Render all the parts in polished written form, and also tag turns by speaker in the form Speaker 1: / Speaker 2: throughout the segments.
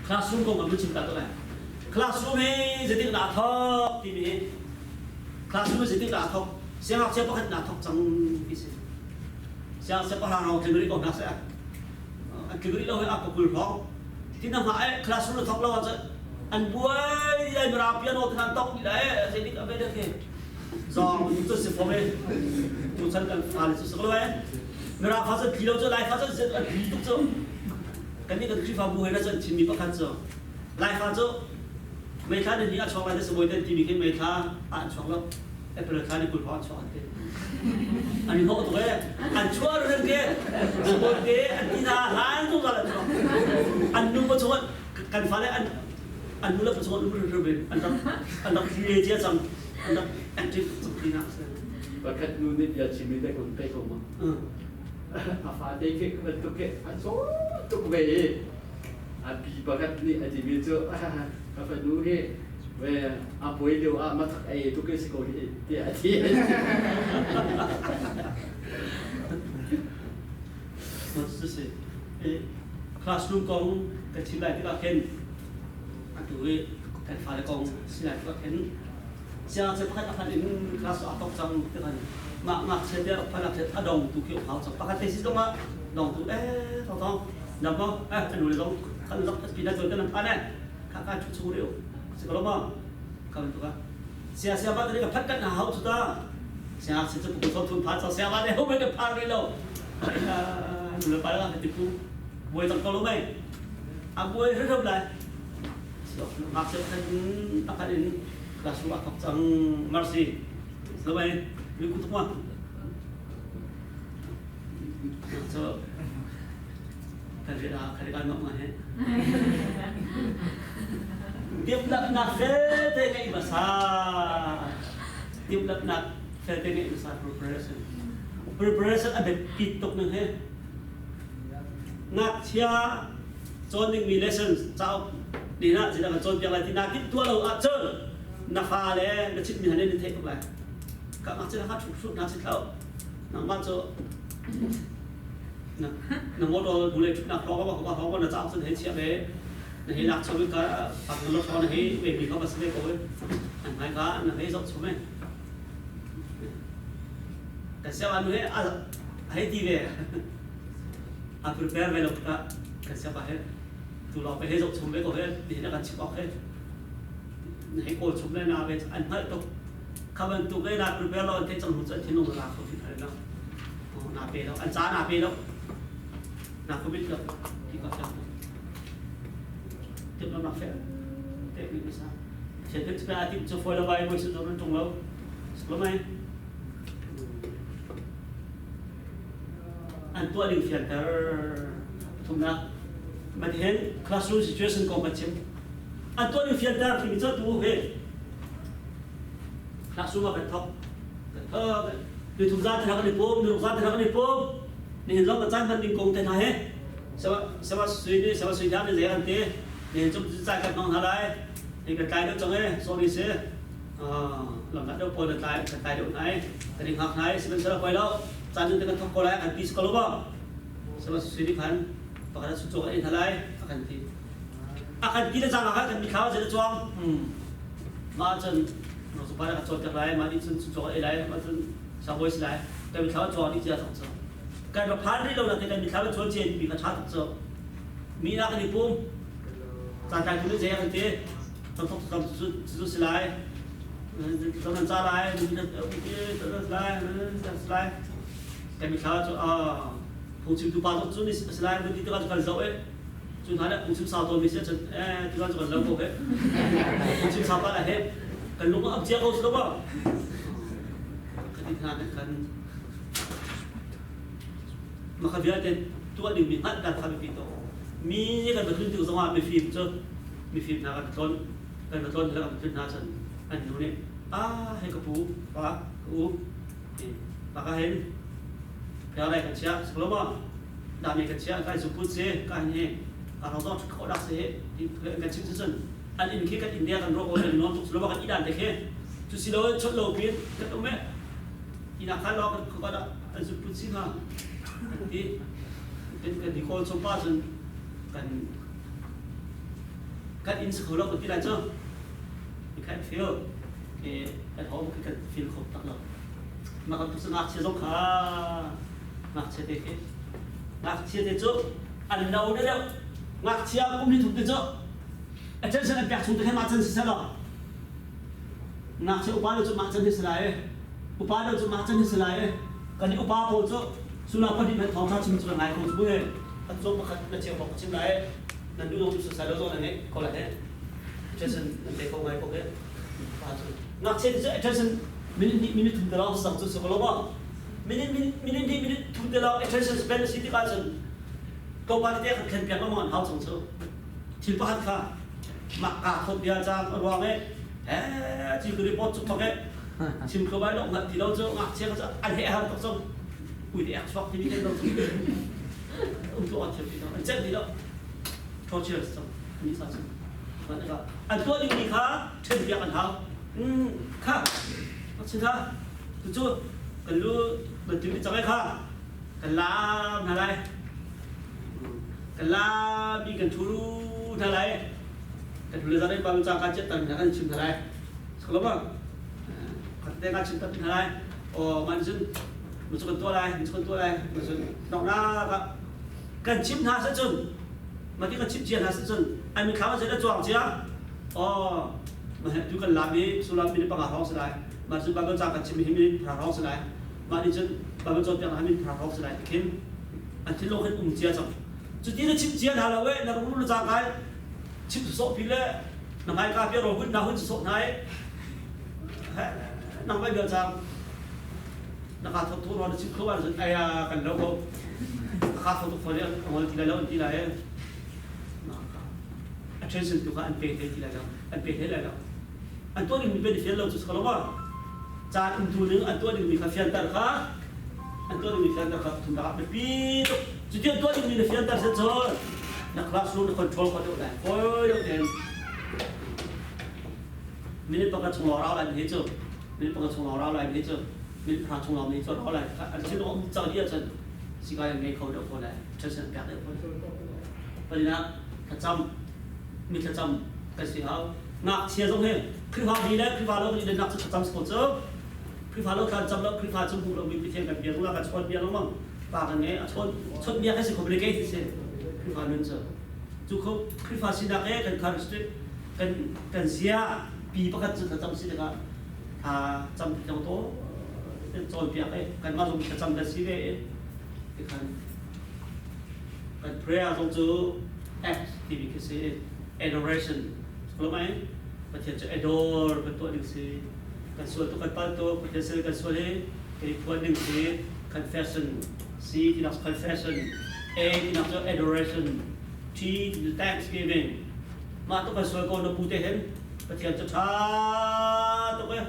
Speaker 1: classroom ko ngambil cinta tu lah classroom ni jadi nak thok TV classroom jadi nak thok siapa siapa kan nak thok cang isi siapa orang orang kegeri kau nak saya kegeri lo aku kulpong tidak mahu classroom thok lo aja an buai dia merapian orang kan thok tidak jadi apa dia ke so itu sepuluh tulisan kan hal itu sekali merah fasa kilo tu lain fasa itu tu kan ni kan kita buat ada macam cimi pakai tu lain fasa mereka ni dia cakap ada sebuah TV kan mereka cakap lo Apple kan ni kulpong cakap tu ani ho tu an chuar ren ke sebuah ke an tidak lain tu kalau tu an numpa cakap kan fale an mula cakap numpa terben an tak kiri dia sam an tak aktif seperti nak
Speaker 2: bakat nunik ya cimi dah kontak kau apa dek ke bentuk ke so tu kue api bakat ni aja tu apa dulu ke apa itu mata tu ke sekolah dia aja
Speaker 1: maksudnya classroom kong kecil lagi kita kan aduh kan file kong silai kita kan siapa cepat akan ini kelas atau jam dengan mak saya pada adong tu kau hal cepat pakai tesis tu mak dong tu tong nampak nulis dong kalau dok pindah tu kan apa kakak cucu dia sekolah mak kalau tu kan siapa tadi kan pakai nah hal sudah siapa sih tu tu pasal siapa deh hubungan parli lo nulis pada kan itu boleh tak kalau mai boleh hidup lah mak saya kan pakai ini kelas rumah kapcang marsi selesai ikut semua so kerja nak mana tiap nak kerja ni besar tiap nak kerja ni besar preparation ada kitab ni nak cia joining lessons tahu di nak sedang join yang lain nak itu lo ajar nak faham nak cip misalnya ni take apa kat macam nak cuci nak cip tahu nak macam nak modal boleh nak tahu nak tahu sendiri siapa nak nak cuci kat panggil orang nak baby kau pasal kau nak hai kah nak hai sok cuma kesiapa ni hai TV prepare velok kat kesiapa hai tu loไปให้sok cuma kau hai di nak cip apa haiให้โกชุบเลยนะเวทอันนั้นตุกคำนั้นตุกเลยนะคือเวลาที่จังหุ่นจะที่นู่นนะเขาพิจารณานาเปแล้วอันจ้านาเปแล้วนาเขาพิจารณาที่เขาจะถึงแล้วนาเฟลเด็กนี่ไม่ทราบเช่นที่จะอาทิตย์จะฟอยล์ไว้บนสุดตรงนั้นตรงแล้วสุดไหมอันตัวหนึ่งเฟียนเตอร์ถูกนะมันเห็น classroom situation ของมันเช่นอันตัวนี้เฟียนดาร์ที่มีเจ้าตัวเฮ้นักสู้มาเป็นท็อปดูทุกท่านทำกันในปุ่มดูทุกท่านทำกันในปุ่มนี่เห็นเรากระจายมันดิงกงแต่ไหนสวัสดีสวัสดีท่านในเรื่องนี้นี่เห็นจุดใจกันน้องอะไรนี่กระจายเดี๋ยวจังเลยโซลิเซ่หลังจากเดี๋ยวปล่อยกระจายเดี๋ยวไหนแต่ถึงหักไหนสิเป็นเสือไปแล้วจานนึงจะกันท็อปก็แล้วอันที่สกอลบ้าสวัสดีพันปกติสุดโจกันเองเท่าไรอันที่akan kita jangan akan mikau jadi juang, macam supaya kita jual terlalu, macam itu jual elai, macam sahaja elai, tapi mikau jual ni dia tak jual. Kalau hari lalu nanti kan mikau jual je, mikau cakap jual, mina kan ipum, jangan dulu je yang dia, tak terus elai, jangan jalan, mina terus elai, tapi mikau jual, fungsi tu patut tu ni elai, begitu kan kalau jual chúng ta đã cùng chim sao tôi mới sẽ chúng ta còn lâu không hết cùng chim sao ta là hết cần lúc nó ấp chia không đúng không cái thứ hai cần mà khi việc thì tôi điều mình hết cần phải bị tổ mi như cần phải tự do hóa phim chứ phim nào cần là phim nào chân anh nói này hay cái phú và cái hết cái này cần chia đúng không đam mê cần chia cái dụng cụ gì cái nàyเราต้องขอดักเสียที่การชิมซึ่งอันนี้คือการอินเดียกันโรคอะไรน้องทุกส่วนว่ากันอีด่านเด็กจุดสิโลชดโลปีนกันตรงนี้อีนักขันเรากันเขาก็ได้อันสุดพุทธิมาที่เป็นกันที่คนสมบัติกัน cắt in sự khổ lộc cái này chứ cái phiêu cái họ một cái phiêu khổ tắc lộc mà còn thực sự ngạc chia giống khá ngạc chia thế cái ngạc chia thế chỗ ăn đâu đấy đâu ngạc chia cũng đi thuộc thế chỗ ở trên sân anh bẹt xuống tới mặt chân sẽ đâu ngạc chia upa đâu chỗ mặt chân thì lại upa đâu chỗ mặt chân thì lại cái này upa bộ chỗ sudah apa di thong thang chim chim ngai không bue at zo pakhat na cheu pakhat chim lai nan du dong su sa lo zo na ngai ko la he jason nan te ko ngai ko ke pa chu ngak che jason minute tu de la sang chu so lo ba minute tu de la jason spend city ka chen ko pa te khan pya ma mon hau chung chu thil pakhat kha mak ka thot bia cha ro ngai chi ku report chu pakhe chim ko bai dong ngat ti lo chu ngak che ka an he ha tok song ui thì xót thì biết đâu ông chủ ăn thì anh chết thì đó thôi chưa xong nghĩ sao xong và nó bảo anh tôi đi khá trên việc anh hảo khá nó xin tha tôi chưa cần lu cần tiếng đi trong cái khá cần làm thế này cần làm đi cần chú thế này cần lừa ra đây bao nhiêu cái chết tận là anh chịu thế này không lắm cần tên anh chịu tận thế này mình dừng một tua này một động ra cần chim ha sẽ chừng mà cái cần chim chiên ha sẽ chừng anh mình khám sẽ đã chọn chứ mà chú cần làm đi số làm đi bằng hào sẽ này mà chú bằng cái cần chim mình hào sẽ này mà đi chân bằng cái chọn mình hào sẽ này thì kiếm anh thấy lâu hơn chiên xong chú tí là chim chiên hà là vậy là cũng là ra cái chim số phi lệ nằm hai cà phê rồi hút nào hút số này nằm bây giờ sao nakha thot thur wala chim khowa aya kan lo ko nakha thot thor ya amol ti la ti la e attention to ka an pe ti la an pe la an to ni be fiel lo chu kholo ba cha in tu ni an to ni mi kha fiel tar kha an to ni mi fiel tar kha thum da be pi chu ti to ni mi fiel tar se cho na classroom control ko do la ko yo den minute pa ka chung ra la ni chu minute pa ka chung ra la ni chu mình phá trong lòng mình cho đó là anh chứ nó cho đi chân chỉ có mấy câu được thôi này chân chân cả được thôi bởi vì là thật chăm mình thật chăm cái gì hả ngạc chia giống thế khi phá đi đấy khi phá lâu đi đến ngạc thật chăm sport chứ khi phá lâu thật chăm lâu khi phá trong bụng mình bị thêm cái bia cũng là cái chọn bia đúng không và cái này chọn bia cái sự complicated thì khi phá nên giờ chú không khi phá xin đặc cái cần xia bị bắt chước thật chăm xin được à chăm trong tố rồi việc ấy cần mà dùng trong cái gì đấy thì cần prayer trong chữ act thì bị cái gì adoration đúng không và thiệt chữ adore cái tuổi được gì cần xuôi tôi cần bao tôi cần sự cần xuôi đấy cái tuổi được gì confession C thì là confession A thì là adoration T thì là thanksgiving mà tôi cần xuôi con nó bù tê hết và thiệt chữ cha tôi cái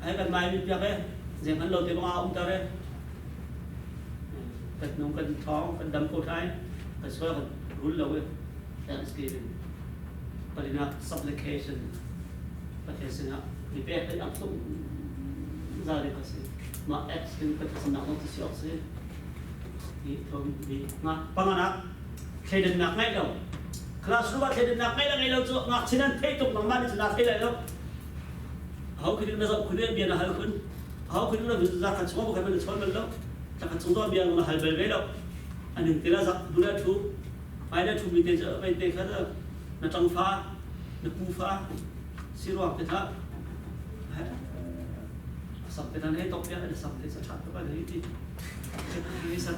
Speaker 1: hay cần mai việc ấy riêng hắn lâu thì bao ông ta đấy cần nông cần thóng cần đâm cổ trái cần xoay cần rút lâu ấy thanksgiving và là supplication và thế sự thì bé cái áp dụng ra được cái gì mà action cái sự nào cũng sẽ học gì thì thôi thì ngã bằng ngã thay đến ngã ngay đâu classroom thay đến ngã ngay là ngay lâu chưa ngã chỉ nên thay tục bằng mang đi ngã thay lại đâu hậu khi nó rộng khi nó biển là hơi khốn hậu khi nó ra thành số một cái bên số bên đó ra thành số đó biển là hơi bền đấy đâu anh đừng tiếc là giặc đúng là chú ai đã chú bị tiếc ở bên tiếc hết rồi nó trong pha nó cu pha xí roạc thế thôi sắp tới này tóc bé để sắp tới sẽ chặt các bạn thấy thì cái sao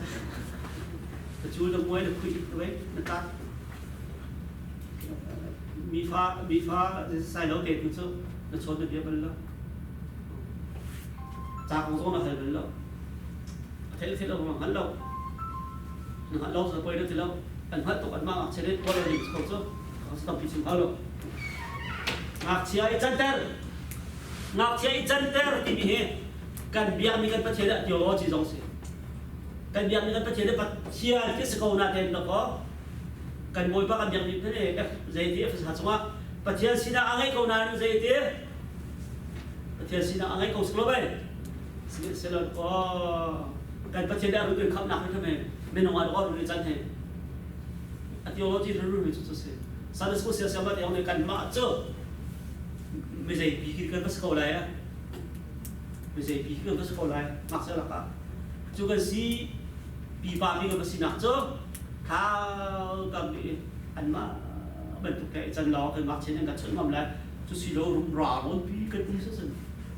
Speaker 1: chú nó mua được quỷ đấy nó cắt bị pha sai lỗi tiền chút nó chốt được bên đó cha không có là hơi bên đó thế là bằng hắn lâu rồi quay được thì lâu anh hết tục anh mang sẽ đến qua đây không chứ không stop bị chìm lâu ngạc chia chân ter thì bị hết cần biếng mình cần bắt chế được nhiều chỉ giống gì cần biếng mình cần bắt chế được bắt chia cái sự cầu nạn nó có cần môi bắt cần biếng mình thế này dây tiếp phải sao mà bắt chế xin anh ấy cầu nạn dây tiếp bắt chế xin anh ấy cầu slow vậy sẽ là có cần bắt chế được rồi khắp nặng thế này bên ngoài đó rồi chân này theology rồi chút chút Sunday school siya ba yung kan ma cho bây giờ bí khi cần bắt cầu lại á bây giờ bí khi cần bắt cầu lại mặc sao là cả chú cần si bí ba bí cần bắt si nặng cho thao cầm đi ăn mà bên thuộc cái chân lò cần mặc trên cái chân ngầm lại chú si đâu rung rà luôn bí cần bí sớm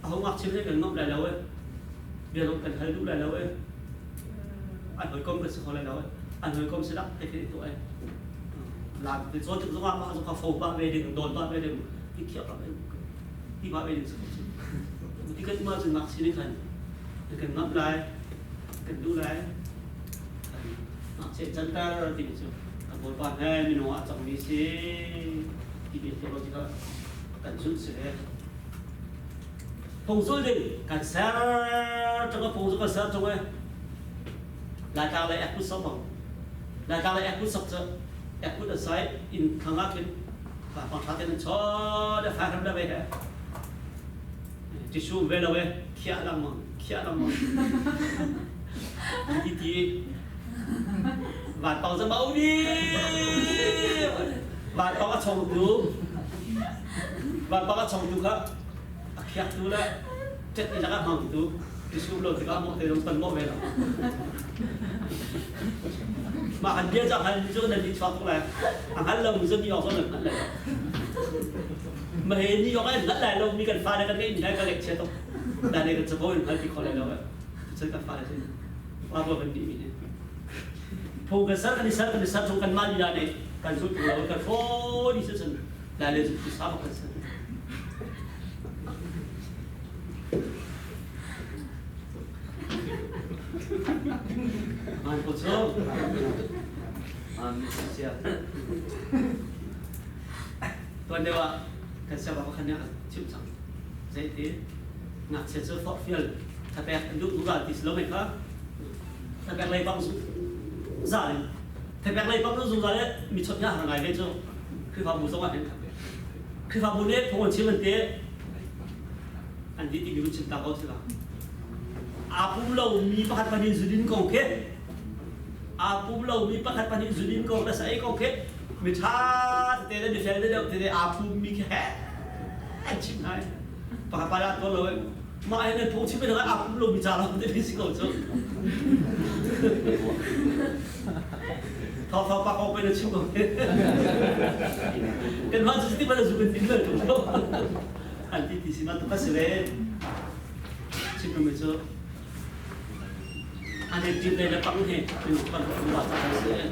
Speaker 1: không mặc trên cái cần ngầm lại đâu ấy bây giờ cần thấy lúc lại đâu ấy anh hỏi công cần sẽ lại đâu ấy anh hỏi công sẽ đắp cái tụi em làm từ số thực ra mà dùng phổ ba về đừng đồn ba về đừng đi kiểu ba về đi ba về đừng đi cái mà dùng mặc xin cần cần ngấp lại cần đu lại mặc sẽ chân ta thì chứ còn một bạn này mình nói trong đi xe thì biết cái gì đó cần chút sẽ phong số gì cần xa trong cái phong số cần xa trong ấy là cao lại ép cút sốc không là cao lại ép cút sốc chứ I put aside in Kangakin, Panghatin and Chaw, the Fathom the way. Tissue well away, Kialamon, Kialamon. Titi, Van Pausa Maudi, Van Paga Chong Du, Van Paga Chong Du, a Kiatula, Jet in the Hong Du, Tissue load the Gamma, they don't spend more well. Mà hành biết rằng hành chưa nên đi cho cũng là hành lồng dân đi học có được hành lại mà hình đi học ấy rất là lâu mi cần pha đây cái gì đây cái lệch chết không là đây cái support phải đi khỏi lại đâu ấy chơi cái pha này qua qua vấn đề này phụ cái sát trong căn man đi ra này cần rút rồi cần phô đi sân là lên rút sát vào cần sân anh có số anh sẽ tuần đây ạ cái xe bảo khăn nhá chịu chẳng dễ thế ngặt sẽ chơi phật phiền thật đẹp lúc lúc nào thì lâu mấy khác thật đẹp này bằng giả này thật đẹp này bằng nó dùng ra đấy mình chọn nhá hàng ngày bên trong khi vào mùa đông anh khi vào mùa nếp phong chỉ vấn đề anh đi tìm những chuyện tao có chứ nào Apu lâu mi pakat panin zudin kong ke, apu lâu mi pakat panin zudin kong là sai kong ke, mi tha thế là defend được thế apu mi ke, chim này, pakat parat to lâu, mà anh này phong chim bây giờ apu lâu mi trả lòng thế biết câu chứ, thao pa kong bây giờ chim kong ke, cái mà chỉ bây giờ zudin tính là đúng không, anh thì xin anh tôi sẽ chim kong bây giờ anh em chim đây là bằng hệ mình còn bảo rằng sẽ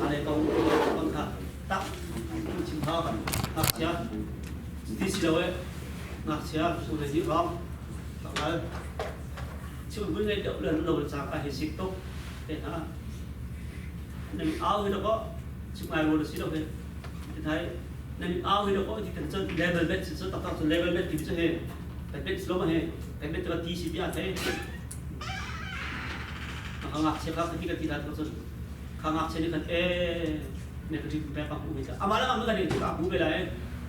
Speaker 1: anh em còn cả tắc chim thao ngạc chia tí xí đâu ấy ngạc chia xuống đây dưới gom còn là chim với người đậu lần đầu sang phải hệ sinh tốt để nó nên áo thì nó có chim ngày rồi xí đâu đấy thì thấy nên áo thì nó có thì cần chân level bet sẽ tập tập level bet thì sẽ hệ cái bet slow mà hệ cái bet là tí xí bia thế khangak siapa ketika tidak terus khangak sini kan negatif impact aku bisa amala kamu kan itu aku bela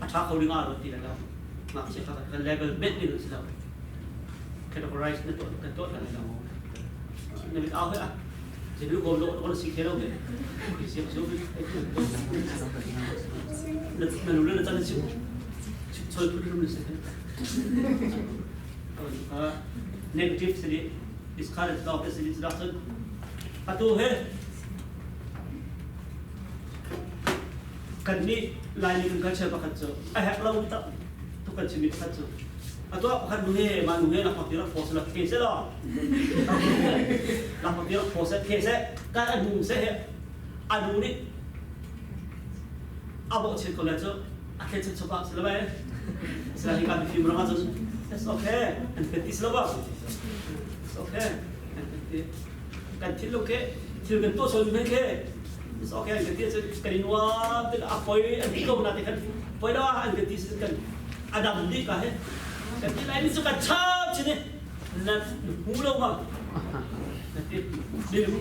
Speaker 1: acha kau dengar tidak tahu ngak siapa kan level bet ni sudah categorize itu kan tu kan kamu nabi tahu ya jadi kau lo sih kira oke siapa siapa itu lalu lalu jangan sih soal problem ni sih negatif sedih discourage the opposite introduction atau kan ni lain kan siapa kan so kalau kita tu kan sini kan so atau kan manu nak pakira force lah case lah nak pakira force case kan adu ni abang cakap kalau so akhir coba selabai selain kami film ramai so it's okay and fifty selabai okay kan thil lo ke thil kan to so me ke it's okay kan ti kan inwa te apoi an ko na te kan poi da an ti kan adam di ka he kan ti lai ni so ka chap chi ne na hu lo ma kan ti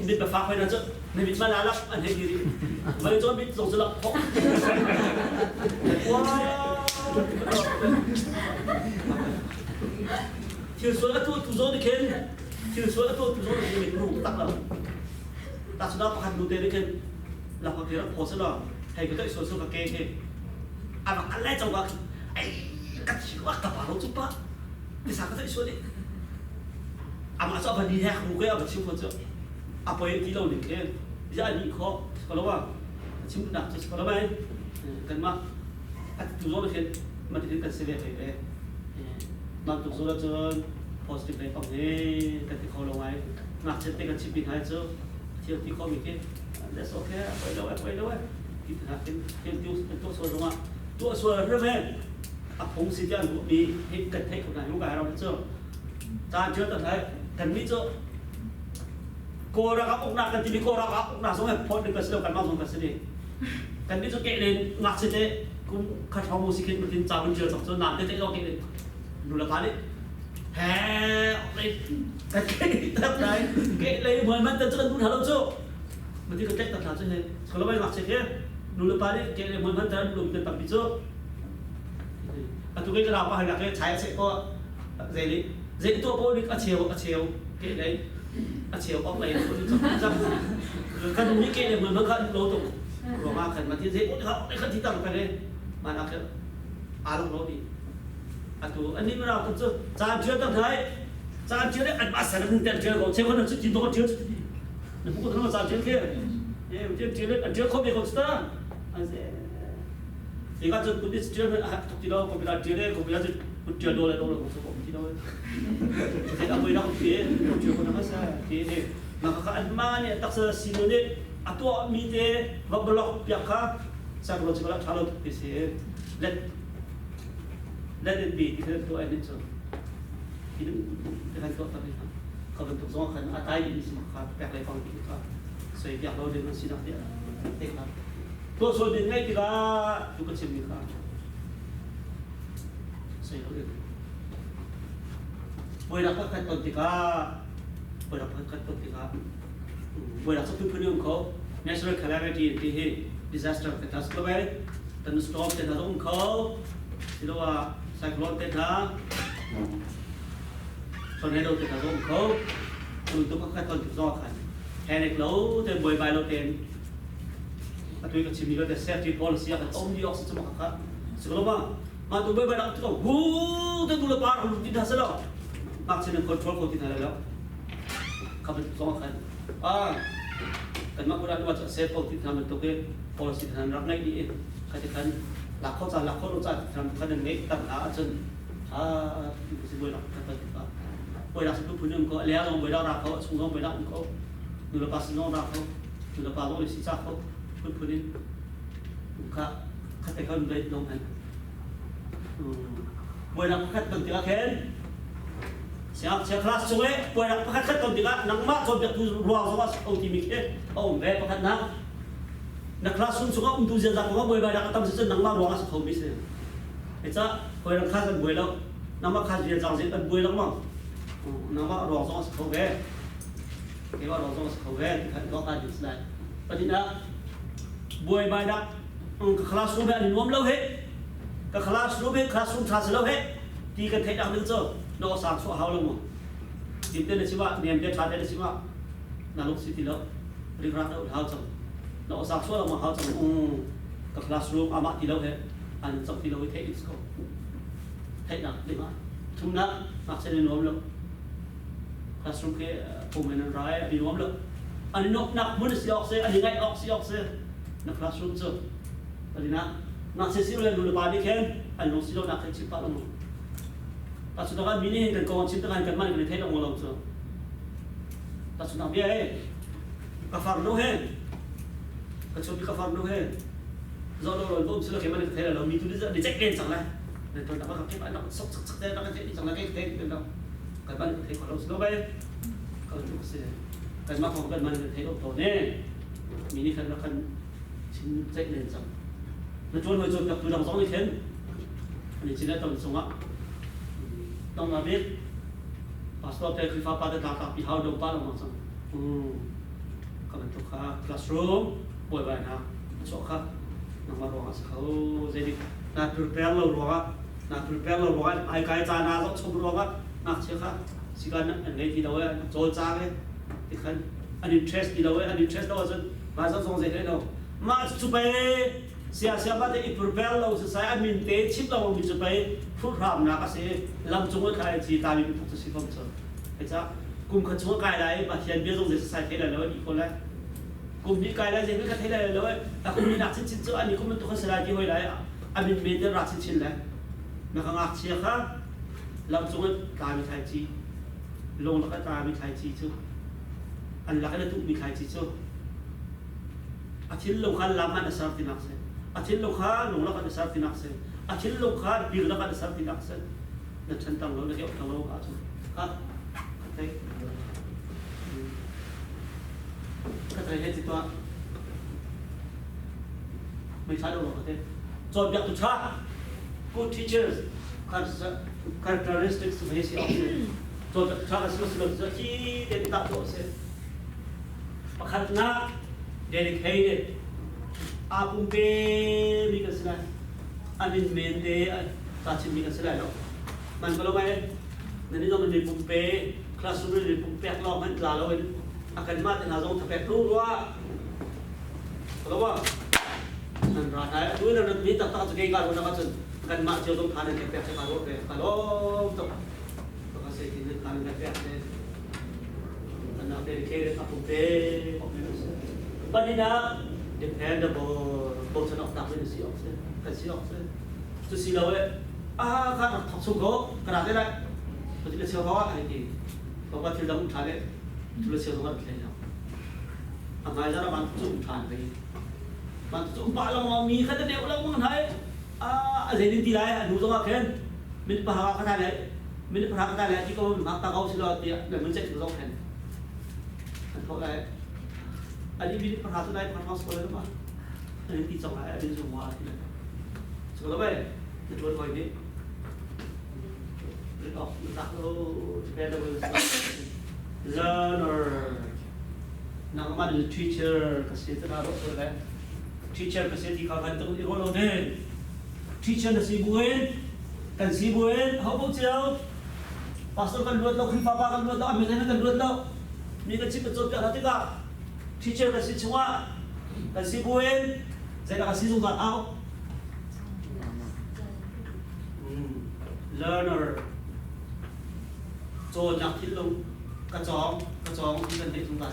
Speaker 1: ni ba fa poi na so ne bit ma la la an he diri ba jo bit so la ko thil so la tu zo ni ken thì số là tôi số là mình đủ tắc là sudah pakai dulu dari kan là có cái đó phổ đó hay cái số số cái thế à mà anh lấy trong cái ấy cái chuyện quá tập vào chút quá thì sao cái số đi à mà sao phải đi theo không cái mà chịu phật chứ à bây giờ đâu được cái giờ đi khó có đâu mà chịu đặt cho có đâu mà cần mà à tụi nó cái mà thì cái sẽ về cái mà tụi nó cho positive này phong này cái khó lâu ngày ngạc chết cái chip bị hay chứ thì khó bị cái that's okay quay đâu thì cái tiêu số đúng không tiêu số là rất hay à phong sĩ gian cũng bị hết cái thấy của này không phải đâu chứ ta chưa từng thấy cần biết chứ cô ra các ông nào cần tìm cô ra các ông nào sống hay phốt được cái sự cần mang xuống cái sự gì cần biết cho kệ lên ngạc chết thế cũng khát khao một sự kiện một tin chào mình chưa xong cho làm thế do kệ lên đủ là phá đấy hè cái tập đấy cái lấy mười mấy tên cho nên cũng hello chứ mà thì cái cách tập nào chứ hết kalau bay ngạc chết thế đủ là phá đấy cái lấy mười mấy tên đủ tên tập đi chứ à tụi cái nào mà hay là cái trái sẽ có dễ đi dễ tua bố đi à chiều cái đấy à chiều bóng này nó đi trong cái đúng như cái này mười mấy khăn lỗ tục rồi mà khẩn mà thì dễ cũng họ cái khẩn thì tập cái đấy mà nó cái à lúc đó đi à tụi anh đi mà nào cũng chưa cha chưa tập thấy cha chưa đấy anh bắt sản phẩm tiền chưa có chơi con nó chỉ tôi chưa nó cũng có nó cha chưa kia em chưa đấy anh chưa không biết con sao anh sẽ thì các chúng tôi chưa thì đâu có biết là chưa đấy có biết là chưa đôi là đâu là một số thì đâu thế là mới đọc thế chưa có nó sao thế mà các anh mà này tác sự xin đấy à tụi mình thế và blog việc khác sao có chỉ có là trả lời thì sẽ let it be thì tụi anh nên chọn thì cái này tụi ta phải không được tụi nó khăn ai đi xin khác bạc lại phong thì khác rồi việc đâu đến nó xin được thế khác tôi số đến ngay thì là tụi cái chuyện gì khác rồi đâu được bây giờ các tuần thì cả bây giờ các tuần thì cả bây giờ sắp tới những câu natural calamity thì hệ disaster catastrophe thunderstorm thì là những câu thì là cyclone thì là tornado thì là những câu untuk các tuần thì do khẩn hè lâu thì buổi bài lâu tiền tôi cái chuyện cái safety policy cái ông đi oxy cho các sebelum mà tụi bây giờ tụi hú tụi tụi là bao nhiêu tiền sao mặc trên control của tiền này đó không được do khẩn cần mà cũng đã nói safe policy làm được cái policy làm rất ngay đi cái kan lạc khó ra lạc khó đâu ra làm cái này mấy tầm lá chân xin bồi đọc cái phần bồi đọc sẽ cứ có lẽ là bồi đọc ra khó xuống không bồi đọc có người là bác nó ra khó người là bác nó sẽ ra khó cứ đi cả khách cái hơn đây đâu này bồi đọc khách từng tiếng khen sẽ class xuống ấy bồi đọc khách từng tiếng nắng mát cho việc tu loa cho ông thì mình thế ông về khách nắng na classroom sunga tu je za ko boy ba da katam se nang ma ro as khom bi se echa boy ra khasan boy lo nama khas je jang se tan boy lo ma nama ro so as khom ve ke wa ro so as khom ve khan do ka dis lai patina boy ba da classroom ba ni nom lo he ka classroom tha se lo he ti ka thai da nu cho no sa so haw lo mo tin te le siwa nem te tha te le siwa na lok si ti lo ri ra do haw chang nó sắp số là mà họ trong các classroom amat thì đâu hết anh trong thì đâu thấy ít có thấy nào để mà chúng nó mặc sẽ lên nôm luôn classroom cái phụ mình nói đi nôm luôn anh nó nạp muốn được học sẽ anh ngay học sẽ nó classroom chưa anh nó sẽ xíu lên luôn ba đi khen anh nó xíu nạp cái chip phát luôn ta chúng ta mini hình cái con chip ta cần mang cái thấy đâu mà làm chưa ta chúng ta biết ấy các phần đâu hết cái chỗ bị các farm đâu hết do đâu rồi tôi sẽ là cái mà thấy là nó mình tôi đi check in chẳng này để tôi đã bắt gặp cái bạn nó sốc thế nó cái chẳng là cái đâu cái bạn thấy có đâu đâu vậy cái chỗ sẽ cái mà không cần mình thấy đâu tổ nè mình đi cần nó cần xin check in chẳng nó trốn hơi trốn gặp tôi đồng giống như thế mình chỉ là tầm sống ạ tông là biết passport cái khi phát được các bị hao đâu bao lâu mà chẳng cái chỗ khác classroom buổi bài nào chỗ khác nằm vào đóเขาจะดีน่า prepare เราหรอน่า prepare เราหรอไอ้กายจานาต้องชมหรอน่าเชื่อครับสิกันอันนี้ที่เราเว้ยโจจ้าเลยที่ขันอัน interest ที่เราเว้ยอัน interest เราจะมาสัก2 เดือนแล้ว mà chụp về xe bắt để propel lâu sai anh mình té chip lâu mình chụp về phút làm nào cái sẽ làm chung cái gì ta bị phục sự không cho cái cha cùng khẩn chung cái này mà hiện bây giờ dùng sai thế là nó đi con lại cùng đi cái này thì cái thế này là nó ta cùng đi đặt trên chỗ anh cũng mình tôi sẽ lại đi hồi lại anh mình để đặt trên lại nó không ngạc nhiên khác làm chung cái mình thay chi lông là cái mình thay chi chứ anh là cái tụ mình thay chi chứ atil lo khan lama na sarti nakse atil lo khan lo la ka sarti nakse atil lo khan bir la ka sarti nakse na chantang lo na ke otang lo ka chu ka thai ka thai he chi to mai tha lo ka the so byak tu cha good teachers characteristics of his option so cha ka slo chi de ta to se pakhat na dedicated apumpe mikasila amin mente tachin mikasila lo man kalau mai nani do man pumpe classroom ni pumpe lo man la lo akan mat na zong thapek lu wa kalau wa nan ra thai tu na mi ta ta ke ka ro na ka chun kan ma chiao dong than ke pek ka ro ke ka lo to ka se ki kan ka pek ne an dedicated apumpe but in a dependable bottom of that see option can see option to see the way kind of talk to go cái nào thế này tôi chỉ siêu khó hay thì có bao nhiêu đống thằng đấy tôi siêu khó thế nào à mai ra là bạn chụp thằng vậy bạn chụp bạn là mi cái đấy là muốn thấy gì đi lại đủ rồi khen mình phải học cái này đấy mình phải học cái này chỉ có mình học ta câu xin lỗi thì để mình chạy được khen anh thôi đấy anh đi perhatian dari perhatian sekolah itu mah, ini ticok lah, ini semua. Sekolah apa? Kedua kau ini, letak lo, dependable learner. Nak mana the teacher kasih tu nak apa lah? Teacher kasih di kau kan tu di rolong deh. Teacher nasi buin, kan si buin, how about you? Pastor kan buat lo, papa kan buat lo, ambil kan buat lo. Ni kan cip betul tak hati tak? Teacher kasi chunga kasi buin saya kasi dùng áo learner cho nhạc thiết lung các chó thì cần để chúng ta